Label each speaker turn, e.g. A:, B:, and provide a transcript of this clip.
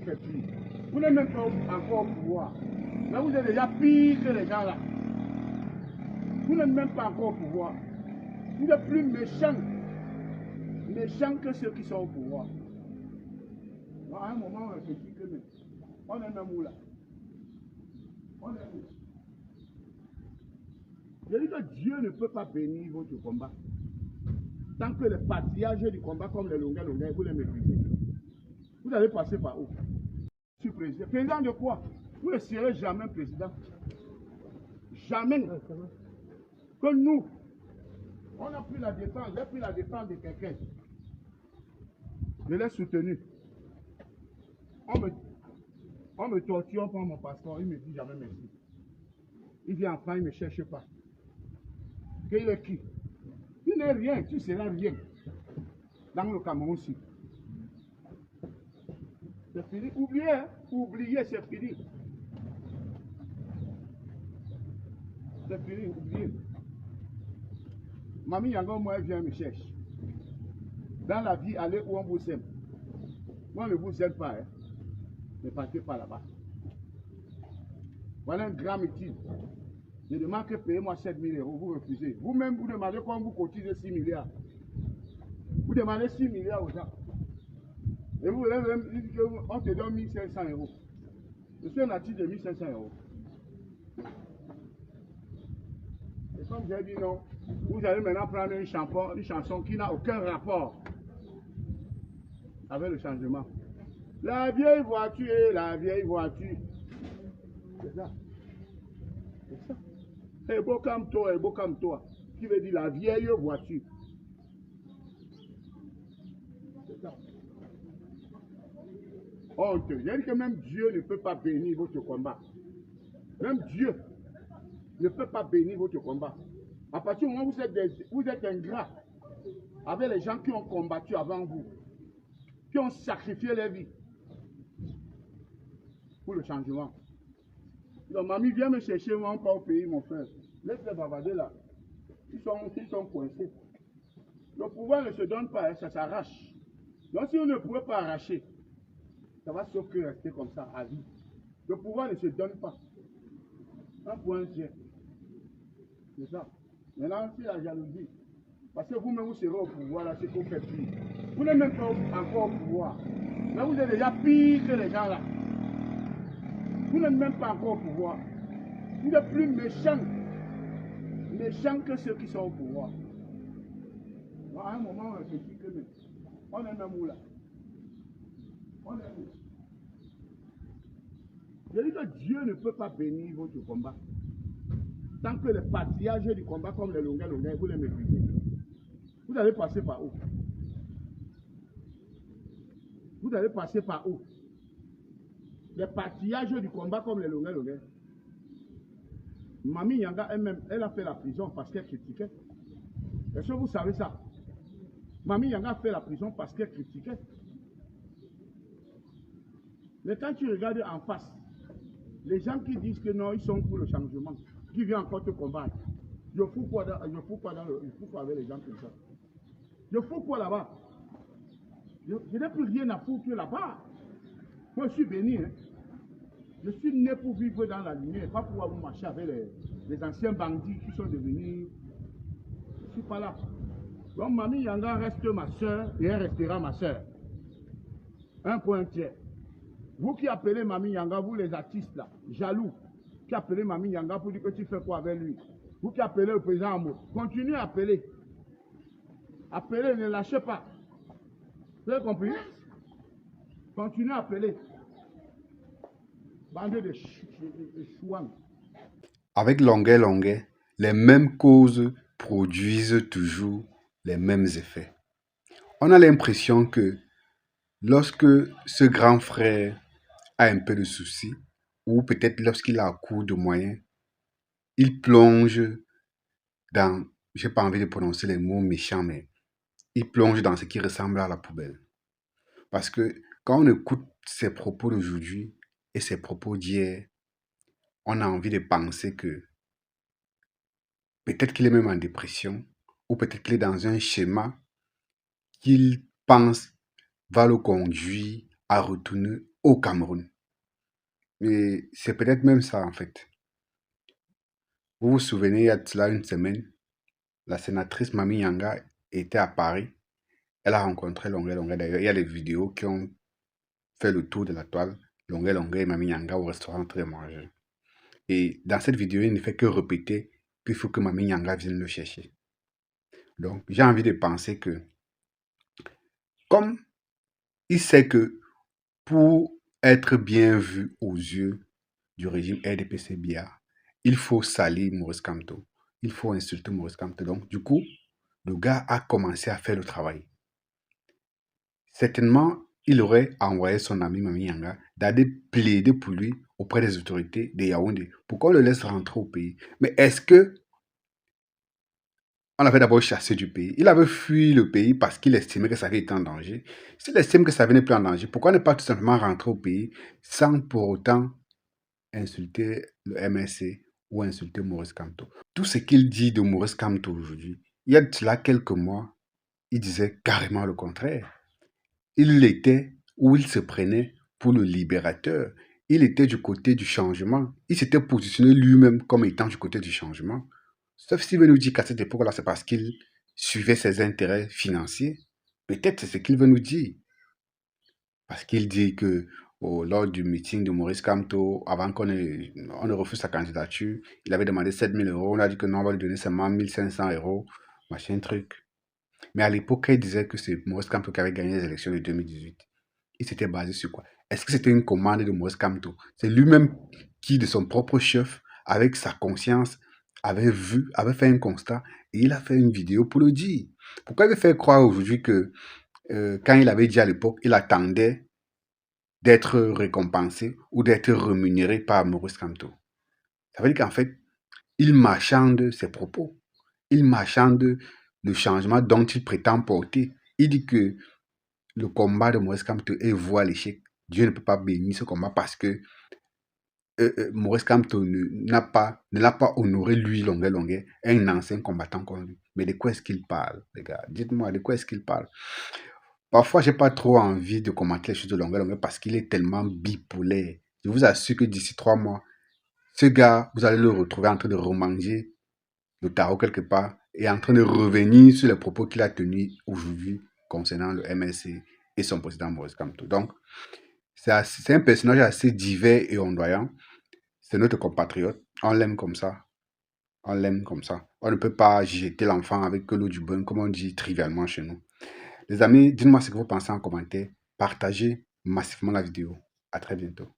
A: fait pire. Vous n'êtes même pas encore au pouvoir. Mais vous êtes déjà pire que les gens là. Vous n'êtes même pas encore au pouvoir. Vous êtes plus méchants que ceux qui sont au pouvoir. Donc, à un moment, on réfléchit que même. On est même où là? On est où? Je dis que Dieu ne peut pas bénir votre combat. Tant que le patriarche du combat, comme les longueurs, vous les méprisez. Vous allez passer par où? Je suis président. Président de quoi? Vous ne serez jamais président. Jamais. Que nous, on a pris la défense, j'ai pris la défense de quelqu'un. Je l'ai soutenu. On me torture, on prend mon passeport, il me dit jamais merci. Il vient en France, il ne me cherche pas. Qu'il est qui? Tu n'es rien, tu seras rien. Dans le Cameroun aussi. C'est fini. Oubliez, hein? Oubliez, c'est fini. C'est fini, oubliez. Mamie Yango, moi, elle vient me chercher. Dans la vie, allez où on vous aime. Moi, on ne vous aime pas. Hein? Ne partez pas là-bas. Voilà un grand meeting. Je demande que payez-moi 7 000 euros. Vous refusez. Vous-même, vous demandez quand vous cotisez 6 milliards. Vous demandez 6 milliards aux gens. Et vous voulez même dire qu'on te donne 1 500 euros. Je suis un artiste de 1 500 euros. Et comme j'ai dit non, vous allez maintenant prendre une chanson qui n'a aucun rapport avec le changement. La vieille voiture, la vieille voiture. C'est ça. C'est ça. Et beau comme toi, qui veut dire la vieille voiture. C'est ça. Honte. J'ai dit que même Dieu ne peut pas bénir votre combat. Même Dieu ne peut pas bénir votre combat. À partir du moment où vous êtes ingrat avec les gens qui ont combattu avant vous, qui ont sacrifié leur vie pour le changement. Donc, mamie, viens me chercher, moi, on part au pays, mon frère. Laisse-les bavarder là. Ils sont coincés. Le pouvoir ne se donne pas, ça s'arrache. Donc, si on ne pouvait pas arracher, ça va sauf que rester comme ça à vie. Le pouvoir ne se donne pas. Un point tiers. C'est ça. Maintenant, c'est la jalousie. Parce que vous-même, vous serez au pouvoir, là, c'est qu'on fait pire. Vous n'êtes même pas encore au pouvoir. Mais vous êtes déjà pire que les gens là. Vous n'êtes même pas encore au pouvoir. Vous êtes plus méchants que ceux qui sont au pouvoir. Donc, à un moment, on réfléchit que même. On est même où là? On est où? Je dis que Dieu ne peut pas bénir votre combat. Tant que le patriarche du combat, comme les longueurs, vous les méprisez. Vous allez passer par où? Vous allez passer par où? Les patriarches du combat, comme les longueurs. Mamie Yanga elle-même, elle a fait la prison parce qu'elle critiquait. Est-ce que vous savez ça? Mamie Yanga a fait la prison parce qu'elle critiquait. Mais quand tu regardes en face, les gens qui disent que non, ils sont pour le changement, qui viennent encore te combattre, je fous quoi avec les gens comme ça? Je fous quoi là-bas? Je n'ai plus rien à foutre là-bas. Moi, je suis béni. Hein. Je suis né pour vivre dans la lumière, pas pour avoir marché avec les anciens bandits qui sont devenus. Je ne suis pas là. Donc, Mamie Yanga reste ma soeur et elle restera ma soeur. Un point tiers. Vous qui appelez Mamie Yanga, vous les artistes là, jaloux, qui appelez Mamie Yanga pour dire que tu fais quoi avec lui. Vous qui appelez le président Amo, continuez à appeler. Appelez, ne lâchez pas. Vous avez compris? Continuez à appeler. Bande de chouans.
B: Avec longueur, les mêmes causes produisent toujours les mêmes effets. On a l'impression que lorsque ce grand frère a un peu de soucis, ou peut-être lorsqu'il a à court de moyens, il plonge dans, j'ai pas envie de prononcer les mots méchants, mais il plonge dans ce qui ressemble à la poubelle. Parce que quand on écoute ses propos d'aujourd'hui et ses propos d'hier, on a envie de penser que peut-être qu'il est même en dépression, ou peut-être qu'il est dans un schéma qu'il pense va le conduire à retourner au Cameroun. Et c'est peut-être même ça, en fait. Vous vous souvenez, il y a de cela une semaine, la sénatrice Mami Yanga était à Paris. Elle a rencontré Longué Longué. D'ailleurs, il y a des vidéos qui ont fait le tour de la toile. Longué Longué et Mami Yanga au restaurant en train de manger. Et dans cette vidéo, il ne fait que répéter qu'il faut que Mami Yanga vienne le chercher. Donc, j'ai envie de penser que, comme il sait que pour être bien vu aux yeux du régime RDPC-BIA, il faut salir Maurice Kamto. Il faut insulter Maurice Kamto. Donc, du coup, le gars a commencé à faire le travail. Certainement, il aurait envoyé son ami Mami Yanga d'aller plaider pour lui auprès des autorités de Yaoundé pour qu'on le laisse rentrer au pays. Mais est-ce que on avait d'abord chassé du pays? Il avait fui le pays parce qu'il estimait que sa vie était en danger. S'il estime que sa vie n'est plus en danger, pourquoi ne pas tout simplement rentrer au pays sans pour autant insulter le MSC ou insulter Maurice Kamto? Tout ce qu'il dit de Maurice Kamto aujourd'hui, il y a de cela quelques mois, il disait carrément le contraire. Il était ou il se prenait pour le libérateur. Il était du côté du changement. Il s'était positionné lui-même comme étant du côté du changement. Sauf s'il veut nous dire qu'à cette époque-là, c'est parce qu'il suivait ses intérêts financiers. Peut-être c'est ce qu'il veut nous dire. Parce qu'il dit que lors du meeting de Maurice Kamto, avant qu'on ne refuse sa candidature, il avait demandé 7 000 euros. On a dit que non, on va lui donner seulement 1 500 euros, machin truc. Mais à l'époque, il disait que c'est Maurice Kamto qui avait gagné les élections de 2018. Il s'était basé sur quoi? Est-ce que c'était une commande de Maurice Kamto? C'est lui-même qui, de son propre chef, avec sa conscience, avait fait un constat et il a fait une vidéo pour le dire. Pourquoi il veut faire croire aujourd'hui que quand il avait dit à l'époque, il attendait d'être récompensé ou d'être rémunéré par Maurice Kamto? Ça veut dire qu'en fait, il marchande ses propos. Il marchande le changement dont il prétend porter. Il dit que le combat de Maurice Kamto est voué à l'échec. Dieu ne peut pas bénir ce combat parce que Maurice Kamto ne l'a pas honoré, lui, Longué Longué, un ancien combattant comme lui. Mais de quoi est-ce qu'il parle, les gars? Dites-moi, de quoi est-ce qu'il parle? Parfois, j'ai pas trop envie de commenter les choses de Longué Longué parce qu'il est tellement bipolaire. Je vous assure que d'ici 3 mois, ce gars, vous allez le retrouver en train de remanger le tarot quelque part et en train de revenir sur les propos qu'il a tenus aujourd'hui concernant le MSC et son président Maurice Kamto. Donc, c'est un personnage assez divers et ondoyant. C'est notre compatriote. On l'aime comme ça. On l'aime comme ça. On ne peut pas jeter l'enfant avec que l'eau du bain, comme on dit trivialement chez nous. Les amis, dites-moi ce que vous pensez en commentaire. Partagez massivement la vidéo. À très bientôt.